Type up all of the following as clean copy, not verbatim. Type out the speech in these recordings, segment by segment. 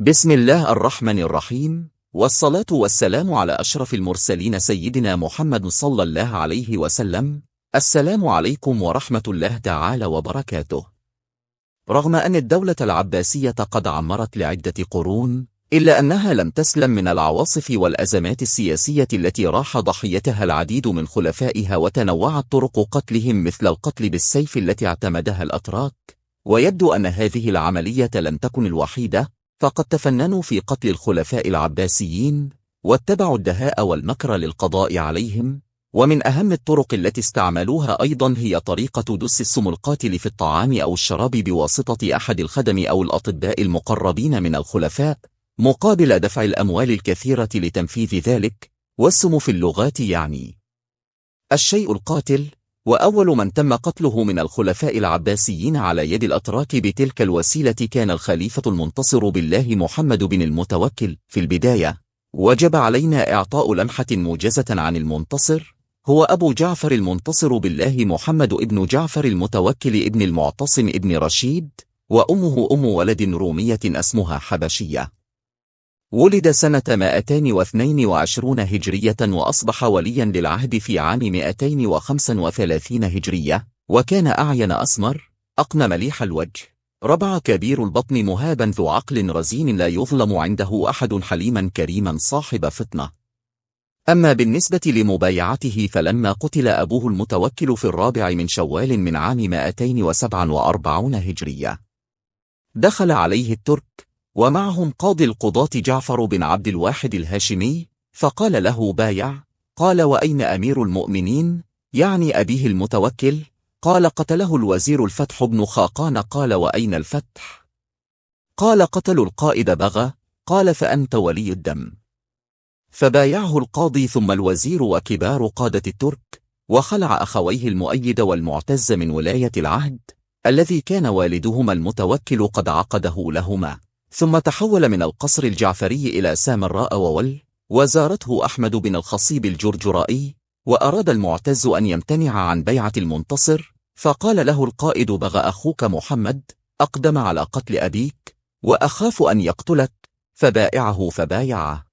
بسم الله الرحمن الرحيم، والصلاة والسلام على أشرف المرسلين سيدنا محمد صلى الله عليه وسلم. السلام عليكم ورحمة الله تعالى وبركاته. رغم أن الدولة العباسية قد عمرت لعدة قرون، إلا أنها لم تسلم من العواصف والأزمات السياسية التي راح ضحيتها العديد من خلفائها، وتنوعت طرق قتلهم مثل القتل بالسيف التي اعتمدها الأتراك. ويبدو أن هذه العملية لم تكن الوحيدة، فقد تفننوا في قتل الخلفاء العباسيين واتبعوا الدهاء والمكر للقضاء عليهم. ومن أهم الطرق التي استعملوها أيضا هي طريقة دس السم القاتل في الطعام أو الشراب بواسطة أحد الخدم أو الأطباء المقربين من الخلفاء، مقابل دفع الأموال الكثيرة لتنفيذ ذلك. والسم في اللغات يعني الشيء القاتل. وأول من تم قتله من الخلفاء العباسيين على يد الأتراك بتلك الوسيلة كان الخليفة المنتصر بالله محمد بن المتوكل. في البداية وجب علينا إعطاء لمحة موجزة عن المنتصر. هو أبو جعفر المنتصر بالله محمد ابن جعفر المتوكل ابن المعتصم ابن رشيد، وأمه أم ولد رومية اسمها حبشية. ولد سنة 222 هجرية، وأصبح وليا للعهد في عام 235 هجرية، وكان أعين أسمر أقنى مليح الوجه ربع كبير البطن مهابا ذو عقل رزين لا يظلم عنده أحد، حليما كريما صاحب فطنة. أما بالنسبة لمبايعته، فلما قتل أبوه المتوكل في 4 من شوال من عام 247 هجرية، دخل عليه الترك ومعهم قاضي القضاة جعفر بن عبد الواحد الهاشمي، فقال له: بايع. قال: وأين أمير المؤمنين؟ يعني أبيه المتوكل. قال: قتله الوزير الفتح بن خاقان. قال: وأين الفتح؟ قال: قتلوا القائد بغى. قال: فأنت ولي الدم. فبايعه القاضي ثم الوزير وكبار قادة الترك، وخلع أخويه المؤيد والمعتز من ولاية العهد الذي كان والدهما المتوكل قد عقده لهما، ثم تحول من القصر الجعفري إلى سامراء وزارته أحمد بن الخصيب الجرجرائي. وأراد المعتز أن يمتنع عن بيعة المنتصر، فقال له القائد: بغى أخوك محمد أقدم على قتل أبيك، وأخاف أن يقتلك، فبائعه. فبايعه.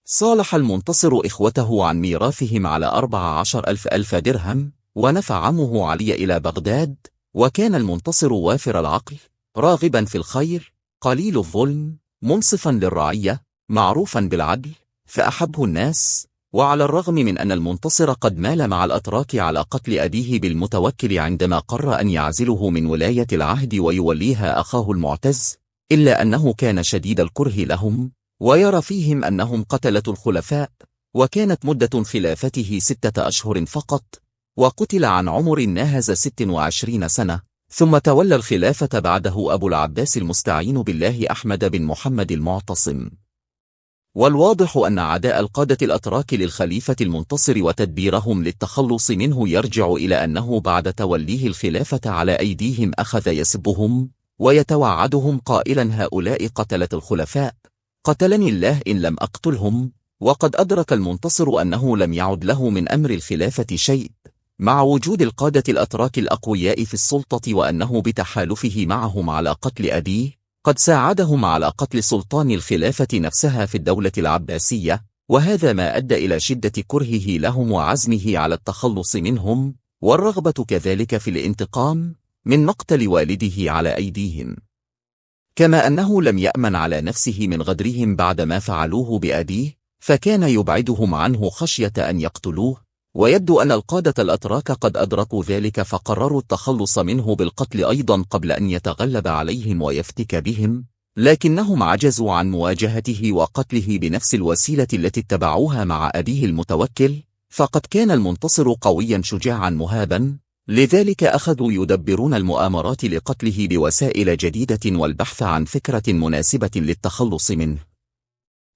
صالح المنتصر إخوته عن ميراثهم على 14,000 درهم، ونفى عمه علي إلى بغداد. وكان المنتصر وافر العقل، راغبا في الخير، قليل الظلم، منصفا للرعية، معروفا بالعدل، فأحبه الناس. وعلى الرغم من أن المنتصر قد مال مع الأتراك على قتل أبيه بالمتوكل عندما قرر أن يعزله من ولاية العهد ويوليها أخاه المعتز، إلا أنه كان شديد الكره لهم، ويرى فيهم أنهم قتلة الخلفاء. وكانت مدة خلافته 6 أشهر فقط، وقتل عن عمر ناهز 26 سنة. ثم تولى الخلافة بعده أبو العباس المستعين بالله أحمد بن محمد المعتصم. والواضح أن عداء القادة الأتراك للخليفة المنتصر وتدبيرهم للتخلص منه يرجع إلى أنه بعد توليه الخلافة على أيديهم أخذ يسبهم ويتوعدهم قائلا: هؤلاء قتلة الخلفاء، قتلني الله إن لم أقتلهم. وقد أدرك المنتصر أنه لم يعد له من أمر الخلافة شيء مع وجود القادة الأتراك الأقوياء في السلطة، وأنه بتحالفه معهم على قتل أبيه قد ساعدهم على قتل سلطان الخلافة نفسها في الدولة العباسية، وهذا ما أدى إلى شدة كرهه لهم وعزمه على التخلص منهم، والرغبة كذلك في الانتقام من مقتل والده على أيديهم. كما أنه لم يأمن على نفسه من غدرهم بعد ما فعلوه بأبيه، فكان يبعدهم عنه خشية أن يقتلوه. ويبدو أن القادة الأتراك قد أدركوا ذلك، فقرروا التخلص منه بالقتل أيضا قبل أن يتغلب عليهم ويفتك بهم، لكنهم عجزوا عن مواجهته وقتله بنفس الوسيلة التي اتبعوها مع أبيه المتوكل. فقد كان المنتصر قويا شجاعا مهابا، لذلك أخذوا يدبرون المؤامرات لقتله بوسائل جديدة والبحث عن فكرة مناسبة للتخلص منه.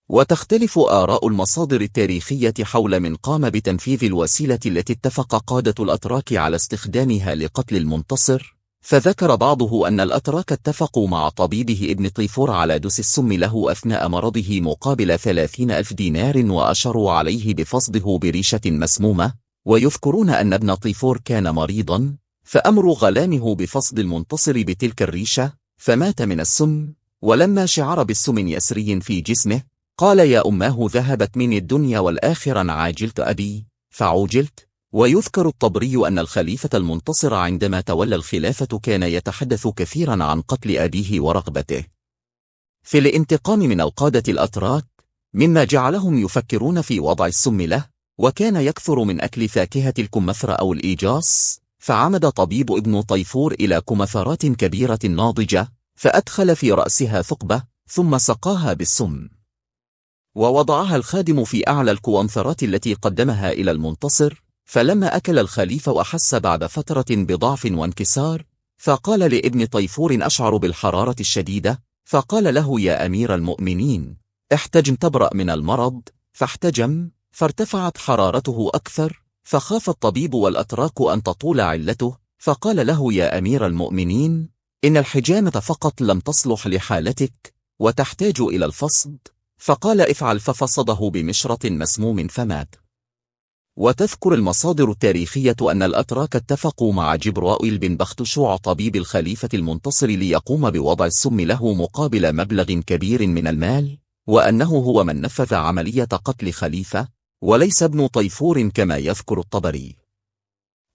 وتختلف آراء المصادر التاريخية حول من قام بتنفيذ الوسيلة التي اتفق قادة الأتراك على استخدامها لقتل المنتصر، فذكر بعضه أن الأتراك اتفقوا مع طبيبه ابن طيفور على دس السم له أثناء مرضه مقابل 30,000 دينار، وأشروا عليه بفصده بريشة مسمومة. ويذكرون أن ابن طيفور كان مريضا، فأمروا غلامه بفصد المنتصر بتلك الريشة، فمات من السم. ولما شعر بالسم يسري في جسمه قال يا أماه ذهبت مني الدنيا والآخرة عاجلت أبي فعوجلت. ويذكر الطبري أن الخليفة المنتصر عندما تولى الخلافة كان يتحدث كثيرا عن قتل أبيه ورغبته في الانتقام من القادة الأتراك، مما جعلهم يفكرون في وضع السم له، وكان يكثر من أكل فاكهة الكمثرى أو الإيجاص. فعمد طبيب ابن طيفور إلى كمثرات كبيرة ناضجة فأدخل في رأسها ثقبة ثم سقاها بالسم، ووضعها الخادم في أعلى الكوانثرات التي قدمها إلى المنتصر. فلما أكل الخليفة وأحس بعد فترة بضعف وانكسار فقال لابن طيفور أشعر بالحرارة الشديدة، فقال له يا أمير المؤمنين احتجم تبرأ من المرض، فاحتجم فارتفعت حرارته أكثر، فخاف الطبيب والأتراك أن تطول علته، فقال له يا أمير المؤمنين إن الحجامة فقط لم تصلح لحالتك وتحتاج إلى الفصد، فقال افعل، ففصده بمشرط مسموم فمات. وتذكر المصادر التاريخية أن الأتراك اتفقوا مع جبرائيل بن بختشوع طبيب الخليفة المنتصر ليقوم بوضع السم له مقابل مبلغ كبير من المال، وأنه هو من نفذ عملية قتل خليفة وليس ابن طيفور كما يذكر الطبري.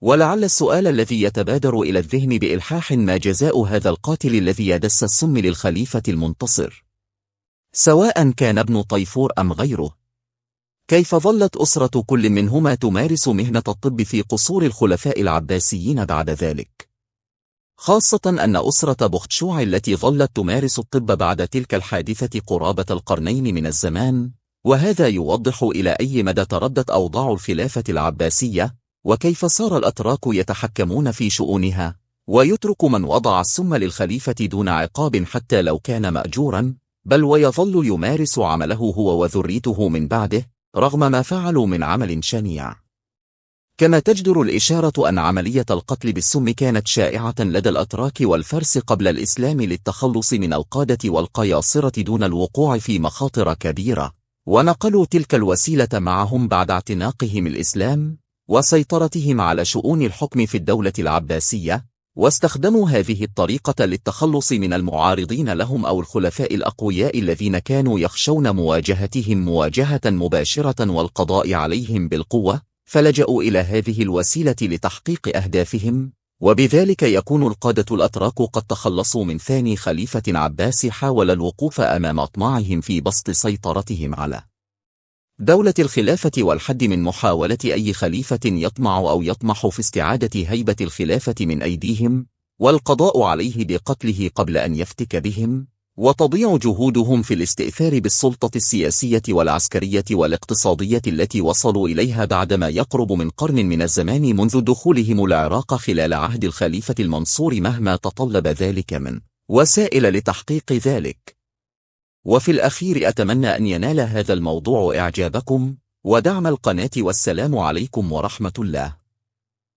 ولعل السؤال الذي يتبادر إلى الذهن بإلحاح ما جزاء هذا القاتل الذي يدس السم للخليفة المنتصر، سواء كان ابن طيفور أم غيره؟ كيف ظلت أسرة كل منهما تمارس مهنة الطب في قصور الخلفاء العباسيين بعد ذلك؟ خاصة أن أسرة بختشوع التي ظلت تمارس الطب بعد تلك الحادثة قرابة القرنين من الزمان، وهذا يوضح إلى أي مدى تردت أوضاع الخلافة العباسية، وكيف صار الأتراك يتحكمون في شؤونها، ويترك من وضع السم للخليفة دون عقاب حتى لو كان مأجورا، بل ويظل يمارس عمله هو وذريته من بعده رغم ما فعلوا من عمل شنيع. كما تجدر الإشارة أن عملية القتل بالسم كانت شائعة لدى الأتراك والفرس قبل الإسلام للتخلص من القادة والقياصرة دون الوقوع في مخاطر كبيرة، ونقلوا تلك الوسيلة معهم بعد اعتناقهم الإسلام وسيطرتهم على شؤون الحكم في الدولة العباسية، واستخدموا هذه الطريقة للتخلص من المعارضين لهم أو الخلفاء الأقوياء الذين كانوا يخشون مواجهتهم مواجهة مباشرة والقضاء عليهم بالقوة، فلجأوا إلى هذه الوسيلة لتحقيق أهدافهم، وبذلك يكون القادة الأتراك قد تخلصوا من ثاني خليفة عباسي حاول الوقوف أمام أطماعهم في بسط سيطرتهم على دولة الخلافة والحد من محاولة أي خليفة يطمع أو يطمح في استعادة هيبة الخلافة من أيديهم، والقضاء عليه بقتله قبل أن يفتك بهم، وتضيع جهودهم في الاستئثار بالسلطة السياسية والعسكرية والاقتصادية التي وصلوا إليها بعدما يقرب من قرن من الزمان منذ دخولهم العراق خلال عهد الخليفة المنصور، مهما تطلب ذلك من وسائل لتحقيق ذلك. وفي الأخير أتمنى أن ينال هذا الموضوع إعجابكم ودعم القناة، والسلام عليكم ورحمة الله.